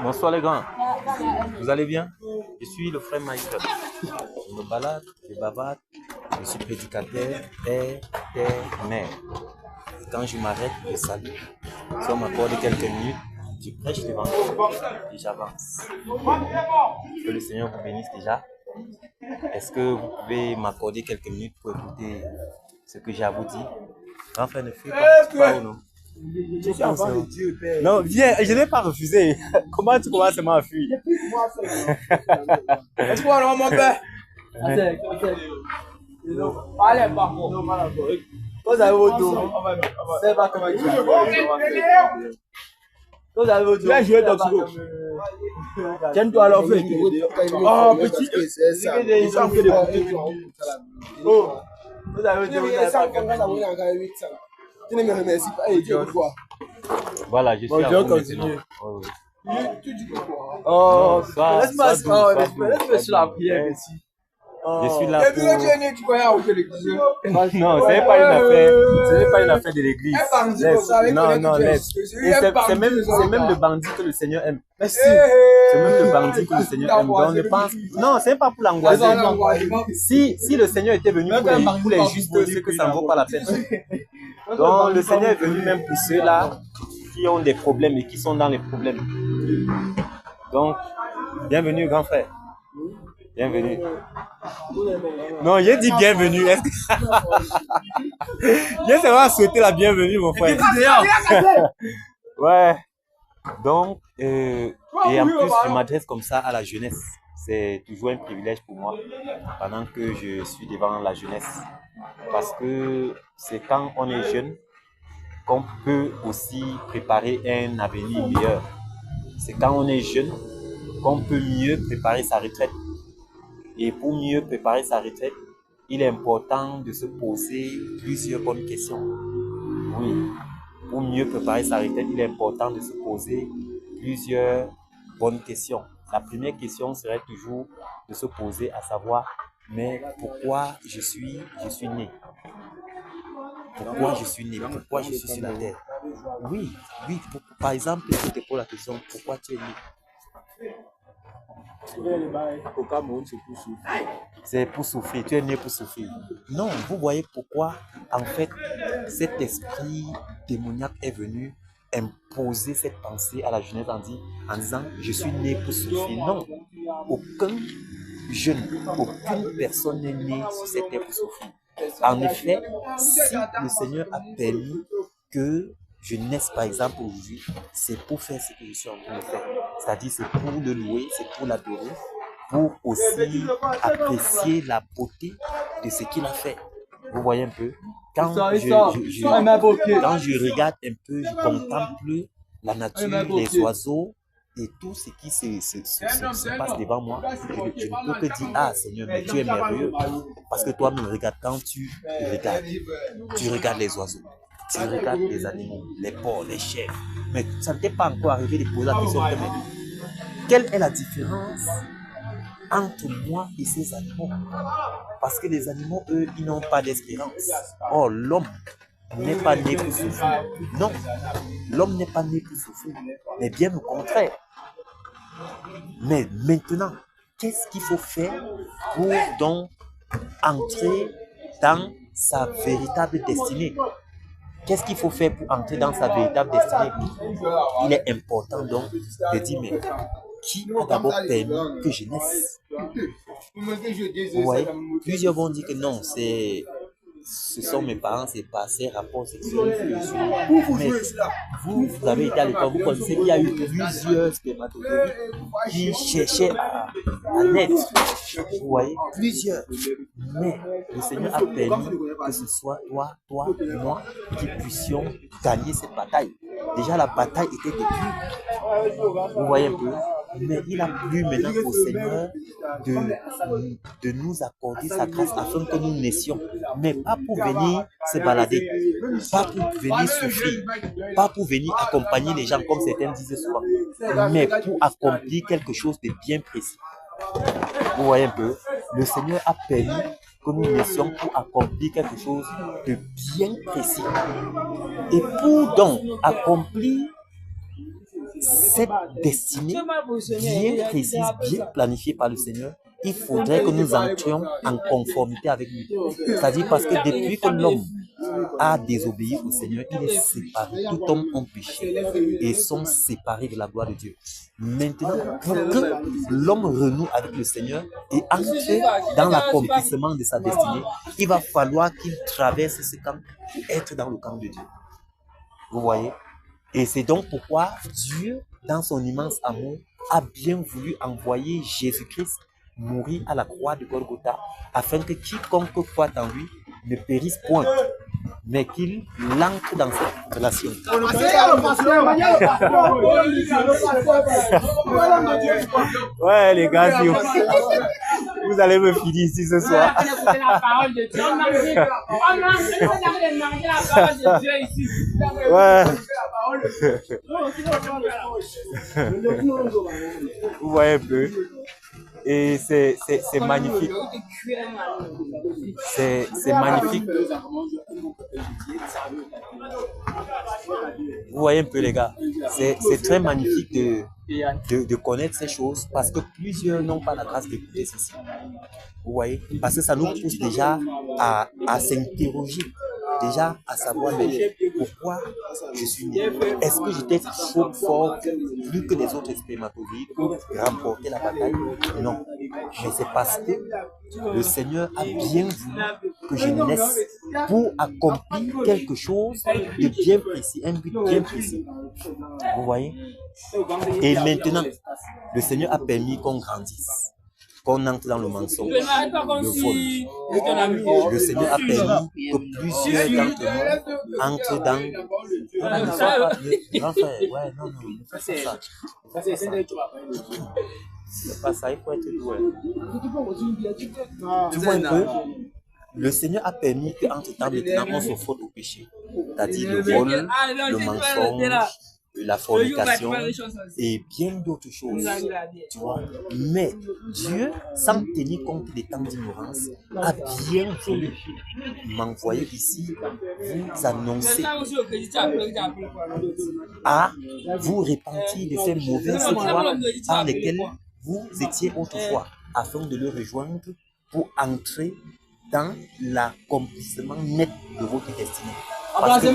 Bonsoir les grands. Vous allez bien? Je suis le frère Michael. Je me balade, je bavarde, je suis prédicateur, père, mère. Quand je m'arrête, je salue. Si on m'accorde quelques minutes, je prêche l'évangile et j'avance. Que le Seigneur vous bénisse déjà. Est-ce que vous pouvez m'accorder quelques minutes pour écouter ce que j'ai à vous dire? Grand frère, ne fais pas ou non? Non, viens, je n'ai pas refusé. Comment tu commences à m'enfuir? Est-ce qu'on a mon père? Allez, par contre. Vous avez votre dos. C'est pas comment tu Vous avez votre dos. Viens jouer dans ce tiens-toi alors, fais. Oh, petit. Il s'en fait des oh. Vous avez votre dos. Tu ne me remercies pas. Et Dieu, quoi? Voilà, je suis à vous maintenant. Oh, laisse-moi sur la prière ici. Je suis là pour... Non, ce n'est pas une affaire de l'église. Non, laisse. C'est même le bandit que le Seigneur aime. Merci. C'est même le bandit que le Seigneur aime. Donc on ne pense... Non, ce n'est pas pour l'angoisser. Si le Seigneur était venu pour les justes, c'est que ça ne vaut pas la peine. Donc le Seigneur est venu même pour ceux-là qui ont des problèmes et qui sont dans les problèmes. Donc, bienvenue grand frère. Bienvenue. Non, j'ai dit bienvenue. J'ai seulement souhaité la bienvenue, mon frère. Ouais. Donc, et en plus, je m'adresse comme ça à la jeunesse. C'est toujours un privilège pour moi pendant que je suis devant la jeunesse. Parce que c'est quand on est jeune qu'on peut aussi préparer un avenir meilleur. C'est quand on est jeune qu'on peut mieux préparer sa retraite. Et pour mieux préparer sa retraite, il est important de se poser plusieurs bonnes questions. Oui, pour mieux préparer sa retraite, il est important de se poser plusieurs bonnes questions. La première question serait toujours de se poser à savoir, mais pourquoi je suis né? Pourquoi je suis né? Pourquoi je suis sur la terre? Oui, par exemple, je te pose la question, pourquoi tu es né? Au Cameroun, c'est pour souffrir. C'est pour souffrir, tu es né pour souffrir. Non, vous voyez pourquoi, en fait, cet esprit démoniaque est venu imposer cette pensée à la jeunesse en disant, je suis né pour souffrir. Non, aucun jeune, aucune personne n'est née sur cette terre pour souffrir. En effet, si le Seigneur a permis que je naisse par exemple aujourd'hui, c'est pour faire ce que je suis en train de faire. C'est-à-dire c'est pour le louer, c'est pour l'adorer, pour aussi apprécier la beauté de ce qu'il a fait. Vous voyez un peu? Quand je regarde un peu, je contemple la nature, les oiseaux et tout ce qui se passe devant moi, je ne peux que dire, ah Seigneur, mais tu es merveilleux. Parce que toi, me regardes quand tu regardes les oiseaux. Tu regardes les animaux, les porcs, les chèvres. Mais ça ne t'est pas encore arrivé de poser la question, mais quelle est la différence entre moi et ces animaux? Parce que les animaux, eux, ils n'ont pas d'espérance. Or, l'homme n'est pas né pour souffrir. Non, l'homme n'est pas né pour souffrir, mais bien au contraire. Mais maintenant, qu'est-ce qu'il faut faire pour donc entrer dans sa véritable destinée? Qu'est-ce qu'il faut faire pour entrer dans sa véritable destinée? Il est important donc de dire, mais qui a d'abord permis que je naisse? Vous voyez, plusieurs vont dire que non, ce sont mes parents, c'est passé, rapport sexuel. Mais vous avez été à l'école, vous connaissez qu'il y a eu plusieurs spermatozoïdes qui cherchaient à naître. Vous voyez, plusieurs. Mais le Seigneur a permis que ce soit toi et moi qui puissions gagner cette bataille. Déjà, la bataille était détruite. Vous voyez un peu? Mais il a plu maintenant au Seigneur de nous accorder sa grâce afin que nous naissions. Mais pas pour venir se balader, pas pour venir souffrir, pas pour venir accompagner les gens comme certains disaient souvent, mais pour accomplir quelque chose de bien précis. Vous voyez un peu? Le Seigneur a permis que nous naissions pour accomplir quelque chose de bien précis. Et pour donc accomplir cette destinée bien précise, bien planifiée par le Seigneur, il faudrait que nous entrions en conformité avec lui. C'est-à-dire parce que depuis que l'homme a désobéi au Seigneur, il est séparé. Tout homme a péché et sont séparés de la gloire de Dieu. Maintenant, pour que l'homme renoue avec le Seigneur et entre dans l'accomplissement de sa destinée, il va falloir qu'il traverse ce camp pour être dans le camp de Dieu. Vous voyez? Et c'est donc pourquoi Dieu, dans son immense amour, a bien voulu envoyer Jésus-Christ mourir à la croix de Golgotha, afin que quiconque croit en lui ne périsse point, mais qu'il entre dans cette relation. Ouais, les gars, si vous allez me finir ici ce soir. Ouais. Vous voyez un peu. Et c'est magnifique. C'est magnifique. Vous voyez un peu, les gars. C'est très magnifique de connaître ces choses parce que plusieurs n'ont pas la grâce d'écouter ceci. Vous voyez? Parce que ça nous pousse déjà à s'interroger. Déjà à savoir pourquoi je suis né. Est-ce que j'étais trop fort, plus que les autres spermatozoïdes pour remporter la bataille? Non. Mais c'est parce que le Seigneur a bien voulu que je naisse pour accomplir quelque chose de bien précis, un but bien précis. Vous voyez? Et maintenant, le Seigneur a permis qu'on grandisse, qu'on entre dans le mensonge, le vol. Le Seigneur a permis que plusieurs d'entre nous entrent dans... Non, ne sois pas... Ouais, non, ne fais pas ça. C'est pas ça, il faut être doué. Tu vois un peu? Le Seigneur a permis qu'entre-temps, maintenant, on se faute au péché. C'est-à-dire le vol, le mensonge, la fornication et bien d'autres choses, tu vois. Mais Dieu, sans tenir compte des temps d'ignorance, a bien voulu m'envoyer ici vous annoncer à vous repentir de ces mauvaises voies par lesquelles vous étiez autrefois, afin de le rejoindre pour entrer dans l'accomplissement net de votre destinée. Parce que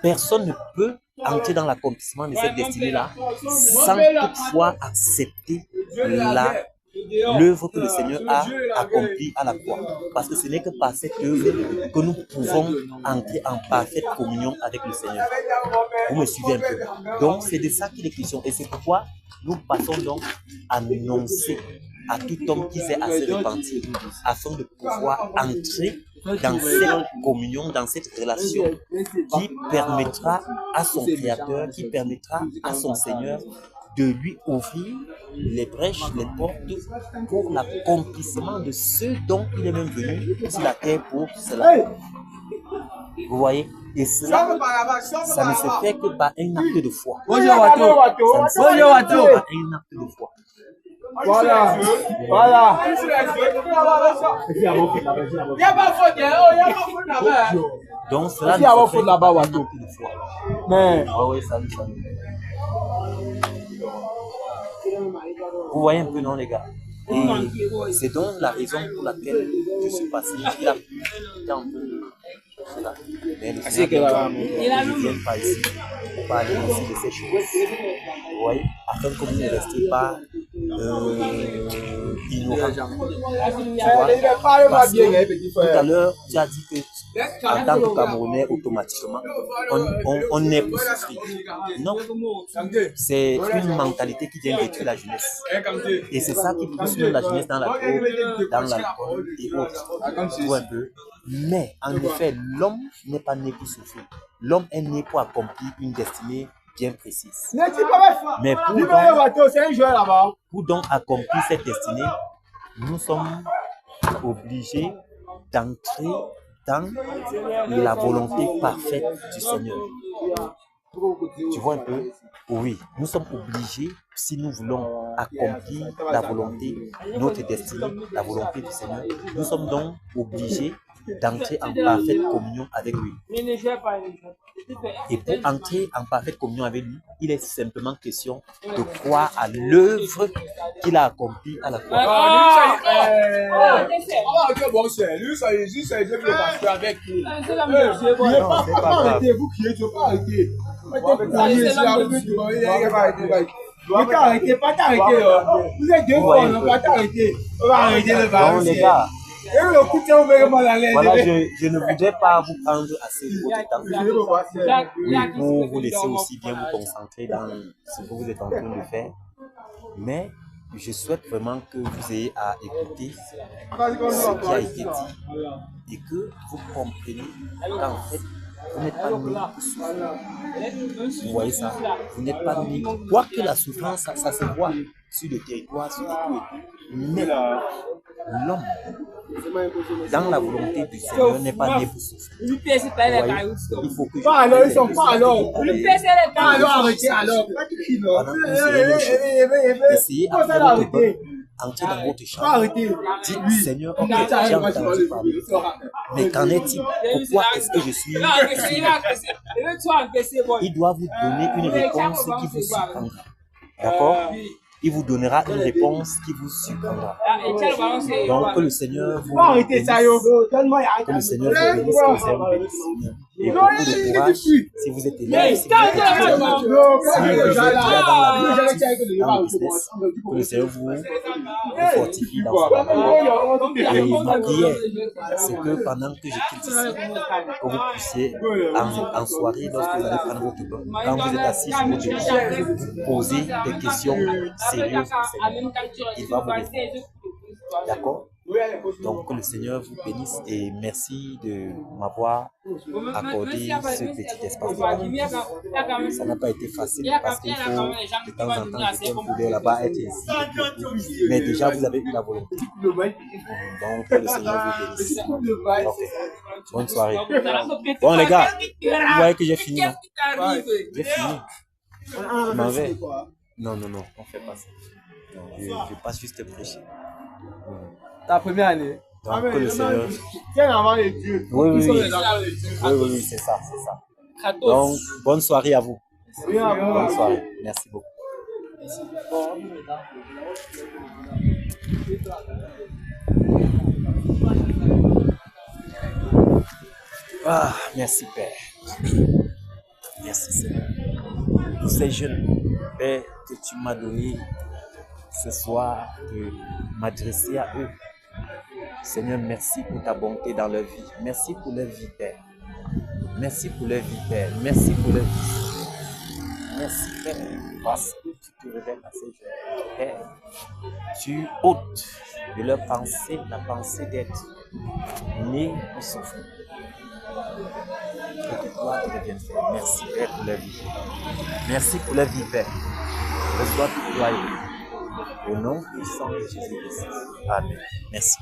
personne ne peut entrer dans l'accomplissement de cette destinée-là sans toutefois accepter l'œuvre que le Seigneur a accomplie à la croix. Parce que ce n'est que par cette œuvre que nous pouvons entrer en parfaite communion avec le Seigneur. Vous me suivez un peu? Donc, c'est de ça qu'il est question. Et c'est pourquoi nous passons donc à annoncer à tout homme qui s'est assez repenti, afin de pouvoir entrer dans cette communion, dans cette relation qui permettra à son Créateur, qui permettra à son Seigneur de lui ouvrir les brèches, les portes pour l'accomplissement de ce dont il est même venu sur la terre pour cela. Vous voyez? Et cela, ça ne se fait que par un acte de foi. Ça ne se fait que par un acte de foi. Voilà. Donc cela ne se fait que par un acte de foi. Mais ah oui, salut. Vous voyez un peu, non, les gars? Et c'est donc la raison pour laquelle je suis passé. Il a pu un peu cela. Mais le Seigneur ne vient pas ici pour parler aussi de ces choses. Vous voyez? Afin que vous ne restiez pas ignorants. Tout à l'heure, tu as dit que en tant que Camerounais, automatiquement, on est pour souffrir. Non, c'est une mentalité qui vient détruire la jeunesse. Et c'est ça qui pousse la jeunesse dans la drogue, dans l'alcool et autres. Tu vois un peu. Mais en effet, l'homme n'est pas né pour souffrir. L'homme est né pour accomplir une destinée bien précise. Mais pour donc accomplir cette destinée, nous sommes obligés d'entrer dans la volonté parfaite du Seigneur. Tu vois un peu? Oui, nous sommes obligés, si nous voulons accomplir la volonté, notre destinée, la volonté du Seigneur, nous sommes donc obligés d'entrer en parfaite communion avec lui. Et pour entrer en parfaite communion avec lui, il est simplement question de croire à l'œuvre qu'il a accomplie à la croix. Arrêtez, pas t'arrêter. Vous êtes deux fois, on va t'arrêter. On va arrêter le bar. Donc les gars, voilà, je ne voudrais pas vous prendre assez de votre temps. Oui, pour vous laisser aussi bien vous concentrer dans ce que vous êtes en train de faire. Mais je souhaite vraiment que vous ayez à écouter ce qui a été dit et que vous compreniez qu'en fait, vous n'êtes pas né pour souffrir. Vous voyez ça? Vous n'êtes pas né. Quoique la souffrance, ça se voit sur le territoire, sur les coups. Mais l'homme, dans la volonté du Seigneur, n'est pas né pour souffrir. Il faut que pas alors, ils sont pas alors. Pas alors, arrêtez alors. Essayez à faire votre bonne, entrer dans votre chambre. Dites, Seigneur, ok, j'ai entendu parler. Mais qu'en est-il? Pourquoi est-ce que je suis ici? Il doit vous donner une réponse qui vous surprendra. D'accord? Il vous donnera une réponse qui vous surprendra. Donc, que le Seigneur vous bénisse. Que le Seigneur vous bénisse, que le Seigneur vous bénisse. Et beaucoup de courage si vous êtes élève, si vous êtes étudiant, si vous êtes déjà dans le business, que le Seigneur vous fortifie dans ce domaine. Et ma prière, c'est que pendant que je quitte ici, que vous puissiez en soirée, lorsque vous allez prendre votre bain, quand vous êtes assis sur votre lit, poser des questions sérieuses au Seigneur. Il va vous répondre. D'accord? Donc que le Seigneur vous bénisse et merci de m'avoir accordé ce petit espace. Ça n'a pas été facile parce qu'il faut de temps en temps quelqu'un pouvait là-bas être ici. Mais déjà vous avez eu la volonté. Donc que le Seigneur vous bénisse. Okay. Bonne soirée. Bon les gars, vous voyez que j'ai fini. Hein? J'ai fini. Je m'en vais. Non, on fait pas ça. Non, je passe juste prêcher. Ta première année. Donc, que le Seigneur. Tiens avant les dieux. Oui, c'est ça. Donc, bonne soirée à vous. Bonne soirée. Merci beaucoup. Ah, merci Père. Merci Seigneur. Pour ces jeunes, Père, que tu m'as donné ce soir de m'adresser à eux. Seigneur, merci pour ta bonté dans leur vie. Merci pour leur vie, Père. Merci pour leur vie, Père. Merci pour leur vie. Merci, Père, parce que tu te révèles à ces jeunes. Père, tu ôtes de leur pensée la pensée d'être nés pour souffrir. Que ta gloire te revienne, Père. Merci, Père, pour leur vie. Merci pour leur vie, Père. Reçois toute gloire. Au nom puissant de Jésus-Christ. Amen. Merci.